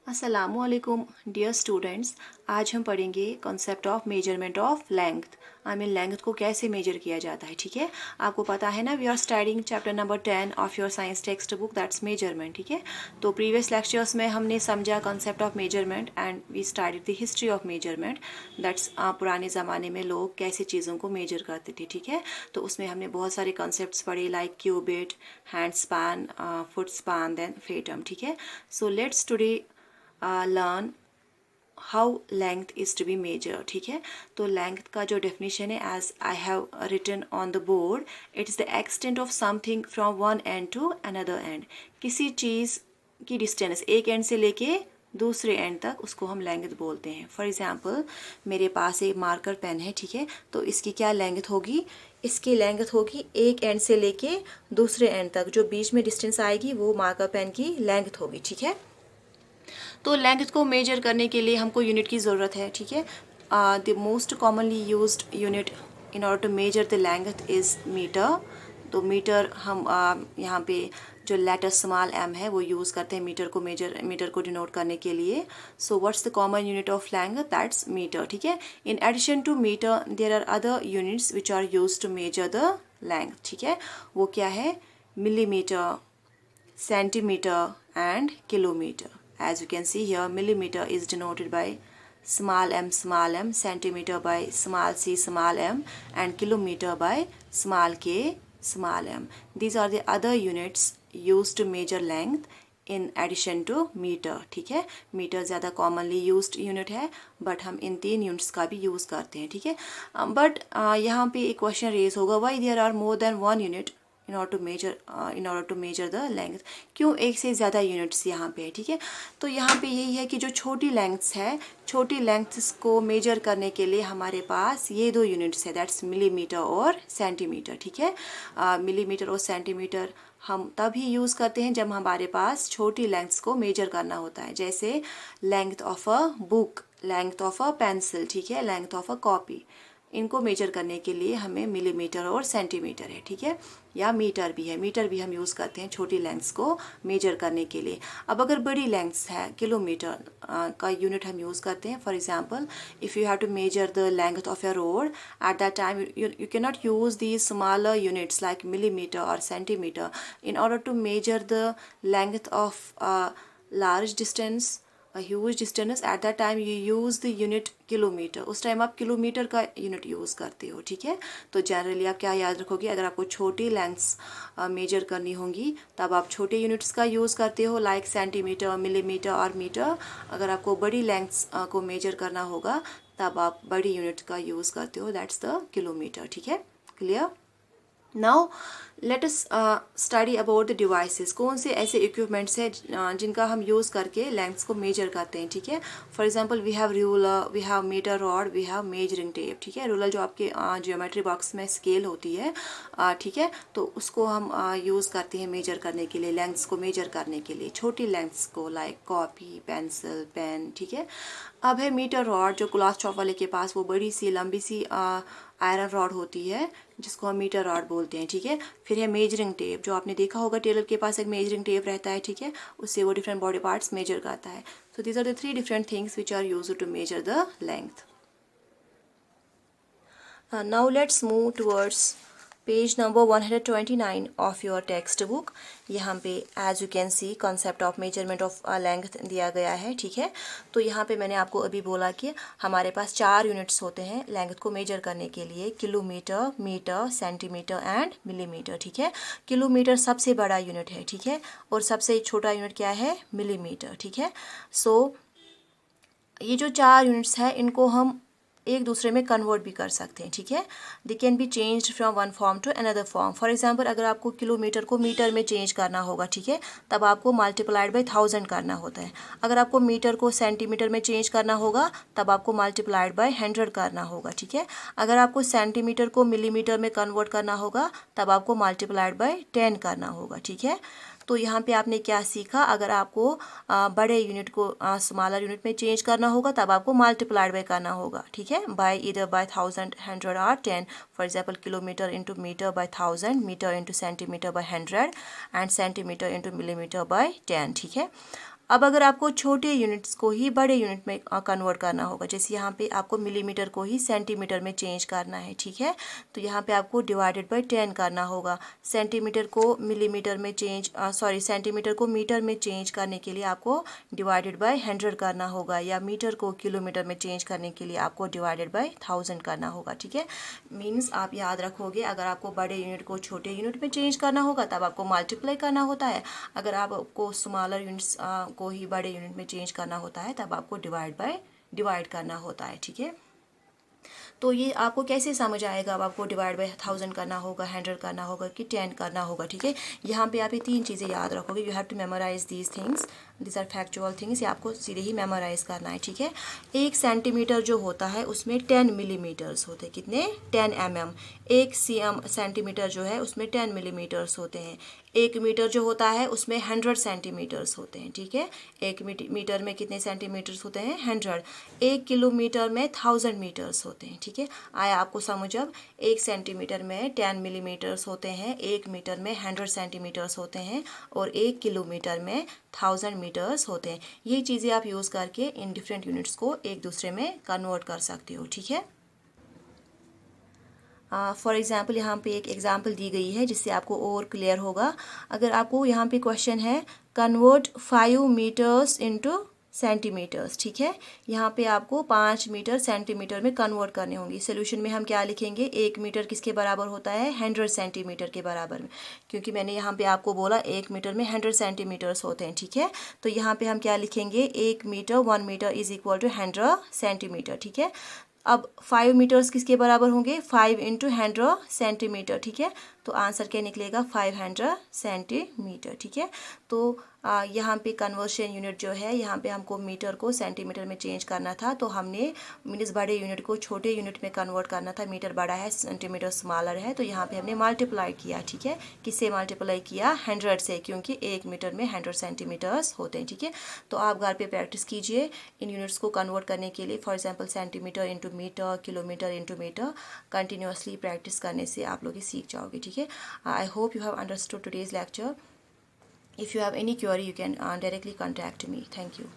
अस्सलामुअलैकुम dear students. आज हम पढ़ेंगे concept of measurement of length. I mean length को कैसे मेजर किया जाता है। ठीक है, आपको पता है ना, we are studying chapter number 10 of your science textbook, that's measurement. ठीक है, तो प्रीवियस लेक्चर्स में हमने समझा concept of measurement and we studied the history of measurement, that's पुराने ज़माने में लोग कैसे चीज़ों को मेजर करते थे। ठीक है, तो उसमें हमने बहुत सारे कॉन्सेप्ट्स पढ़े like cubit, hand span, foot span, then fathom. ठीक है, so let's today learn how length is to be measure. ठीक है, तो लेंथ का जो डेफिनेशन है, as I have written on the board, it is the extent of something from one end to another end. किसी चीज़ की distance एक एंड से लेके दूसरे एंड तक, उसको हम लेंथ बोलते हैं। फॉर एग्जांपल, मेरे पास एक मार्कर पेन है। ठीक है, तो इसकी क्या लेंथ होगी? इसकी लेंथ होगी एक एंड से लेके दूसरे एंड तक, जो बीच में डिस्टेंस आएगी वो मार्कर पेन की लेंथ होगी। ठीक है, तो लेंथ को मेजर करने के लिए हमको यूनिट की ज़रूरत है। ठीक है, the most commonly used unit in order to measure the length is metre. तो मीटर हम यहाँ पे जो लेटर स्मॉल एम है वो यूज़ करते हैं मीटर को डिनोट करने के लिए। So what's the common unit of length? That's metre. ठीक है, in addition to metre there are other units which are use to measure the length. ठीक है, वो क्या है? Millimetre, centimeter and kilometer. As you can see here, millimeter is denoted by small m, centimeter by small m, and kilometer by small k, small m. These are the other units used to measure length in addition to metre. ठीक है, metre ज़्यादा commonly used unit है, but हम इन 3 units का भी use करते हैं। ठीक है, बट यहाँ पे एक क्वेश्चन रेज होगा, why there are more than one unit in order to measure the length? क्यों एक से ज़्यादा यूनिट्स यहाँ पे है? ठीक है, तो यहाँ पे यही है कि जो छोटी लेंथ्स है, छोटी लेंथ्स को मेजर करने के लिए हमारे पास ये 2 यूनिट्स है, दैट्स मिलीमीटर और सेंटीमीटर। ठीक है, मिलीमीटर और सेंटीमीटर हम तभी यूज़ करते हैं जब हमारे पास छोटी लेंथ्स को मेजर करना होता है, जैसे length of a book, length of a pencil. ठीक है, लेंथ ऑफ अ कॉपी, इनको मेजर करने के लिए हमें मिलीमीटर और सेंटीमीटर है। ठीक है, या मीटर भी है, मीटर भी हम यूज़ करते हैं छोटी लेंथ्स को मेजर करने के लिए। अब अगर बड़ी लेंथ्स है, किलोमीटर का यूनिट हम यूज़ करते हैं। For example, if you have to measure the length of a road, at that time you cannot use these smaller units like millimeter or centimeter in order to measure the length of a large distance, a huge distance. At that time you use the unit kilometre, उस time आप kilometre का unit use करते हो। ठीक है, तो generally आप क्या याद रखोगे? अगर आपको छोटी लेंथ्स मेजर करनी होंगी तब आप छोटे यूनिट्स का यूज़ करते हो, लाइक सेंटीमीटर, मिलीमीटर और मीटर। अगर आपको बड़ी लेंथ्स को मेजर करना होगा तब आप बड़ी यूनिट का यूज़ करते हो, दैट्स द किलोमीटर। ठीक है, clear? Now let us study about the devices. कौन से ऐसे इक्विपमेंट्स हैं जिनका हम यूज़ करके लेंथ्स को मेजर करते हैं। ठीक है, for example, we have ruler, we have metre rod, we have measuring tape. ठीक है, रूलर जो आपके ज्योमेट्री बॉक्स में स्केल होती है, ठीक है, तो उसको हम यूज़ करते हैं मेजर करने के लिए, लेंथ्स को मेजर करने के लिए, छोटी लेंथ्स को, लाइक कॉपी, पेंसिल, पेन। ठीक है, अब है मीटर रॉड, जो क्लॉथ शॉप वाले के पास वो बड़ी सी लंबी सी आयरन रॉड होती है, जिसको हम मीटर रॉड बोलते हैं। ठीक है, फिर है मेजरिंग टेप, जो आपने देखा होगा टेलर के पास एक मेजरिंग टेप रहता है। ठीक है, उससे वो डिफरेंट बॉडी पार्ट्स मेजर करता है। So these are the 3 different things which are used to measure the length. Now let's move towards page number 129 of your textbook. यहाँ पे as you can see concept of measurement of length दिया गया है। ठीक है, तो यहाँ पे मैंने आपको अभी बोला कि हमारे पास 4 यूनिट्स होते हैं लेंथ को मेजर करने के लिए, kilometre, metre, centimetre and millimetre. ठीक है, किलोमीटर सबसे बड़ा यूनिट है। ठीक है, और सबसे छोटा यूनिट क्या है? मिलीमीटर। ठीक है, सो ये जो 4 यूनिट्स हैं इनको हम एक दूसरे में कन्वर्ट भी कर सकते हैं। ठीक है, they can be changed from one form to another form. For example, अगर आपको किलोमीटर को मीटर में चेंज करना होगा, ठीक है, तब आपको मल्टीप्लाइड बाय 1000 करना होता है। अगर आपको मीटर को सेंटीमीटर में चेंज करना होगा तब आपको मल्टीप्लाइड बाय 100 करना होगा। ठीक है, अगर आपको सेंटीमीटर को मिलीमीटर में कन्वर्ट करना होगा तब आपको मल्टीप्लाइड बाय 10 करना होगा। ठीक है, तो यहाँ पे आपने क्या सीखा? अगर आपको बड़े यूनिट को स्मॉलर यूनिट में चेंज करना होगा तब आपको मल्टीप्लाइड बाय करना होगा। ठीक है, बाय इधर बाय 1000, 100 और 10। For example, kilometre into metre by 1000, metre into centimetre by 100 and centimetre into millimetre by 10। ठीक है, अब अगर आपको छोटे यूनिट्स को ही बड़े यूनिट में कन्वर्ट करना होगा, जैसे यहाँ पे आपको मिलीमीटर को ही सेंटीमीटर में चेंज करना है, ठीक है, तो यहाँ पे आपको डिवाइडेड बाय 10 करना होगा। सेंटीमीटर को मिलीमीटर में चेंज सेंटीमीटर को मीटर में चेंज करने के लिए आपको डिवाइडेड बाय 100 करना होगा, या मीटर को किलोमीटर में चेंज करने के लिए आपको डिवाइडेड बाय 1000 करना होगा, ठीक है। मीन्स आप याद रखोगे, अगर आपको बड़े यूनिट को छोटे यूनिट में चेंज करना होगा तब आपको मल्टीप्लाई करना होता है, अगर आपको स्मॉलर यूनिट्स को ही बड़े यूनिट में चेंज करना होता है तब आपको डिवाइड करना होता है, ठीक है। तो ये आपको कैसे समझ आएगा, अब आपको डिवाइड बाय 1000 करना होगा, 100 करना होगा कि 10 करना होगा, ठीक है। यहाँ पे आप ये 3 चीज़ें याद रखोगे, you have to memorise these things, this are factual things, ये आपको सीधे ही मेमोराइज करना है, ठीक है। 1 सेंटीमीटर जो होता है उसमें 10 मिलीमीटर्स होते हैं, कितने, 10 mm। 1 सेंटीमीटर जो है उसमें 10 मिलीमीटर्स होते हैं। 1 मीटर जो होता है उसमें 100 सेंटीमीटर्स होते हैं, ठीक है। 1 मीटर में कितने सेंटीमीटर्स होते हैं, 100। 1 किलोमीटर में 1000 मीटर्स होते हैं, ठीक है। आया आपको समझ अब, 1 सेंटीमीटर में 10 मिलीमीटर्स होते हैं, 1 मीटर में 100 सेंटीमीटर्स होते हैं, और 1 किलोमीटर में 1000 मीटर्स होते हैं। ये चीज़ें आप यूज़ करके इन डिफरेंट यूनिट्स को एक दूसरे में कन्वर्ट कर सकते हो, ठीक है। फॉर एग्ज़ाम्पल यहाँ पे एक एग्ज़ाम्पल दी गई है जिससे आपको और क्लियर होगा। अगर आपको यहाँ पे क्वेश्चन है कन्वर्ट 5 मीटर्स इनटू सेंटीमीटर्स, ठीक है, यहाँ पे आपको 5 मीटर सेंटीमीटर में कन्वर्ट करने होंगे। सोल्यूशन में हम क्या लिखेंगे, 1 मीटर किसके बराबर होता है, 100 सेंटीमीटर के बराबर में, क्योंकि मैंने यहाँ पे आपको बोला 1 मीटर में 100 सेंटीमीटर्स होते हैं, ठीक है। तो यहाँ पे हम क्या लिखेंगे, 1 metre 1 metre is equal to 100 centimetre, ठीक है। अब 5 मीटर्स किसके बराबर होंगे, 5 इंटू 100 सेंटीमीटर, ठीक है। तो आंसर क्या निकलेगा, 500 सेंटीमीटर, ठीक है। तो यहाँ पे कन्वर्शन यूनिट जो है, यहाँ पे हमको मीटर को सेंटीमीटर में चेंज करना था, तो हमने मीन्स बड़े यूनिट को छोटे यूनिट में कन्वर्ट करना था। मीटर बड़ा है, सेंटीमीटर स्मॉलर है, तो यहाँ पे हमने मल्टीप्लाई किया, ठीक है। किससे मल्टीप्लाई किया, 100 से, क्योंकि 1 मीटर में 100 सेंटीमीटर्स होते हैं, ठीक है। तो आप घर पे प्रैक्टिस कीजिए इन यूनिट्स को कन्वर्ट करने के लिए। For example centimetre into metre, kilometre into metre, continuously practice करने से आप लोग सीख जाओगे, ठीक है। I hope you have understood today's lecture. If you have any query, you can directly contact me. Thank you.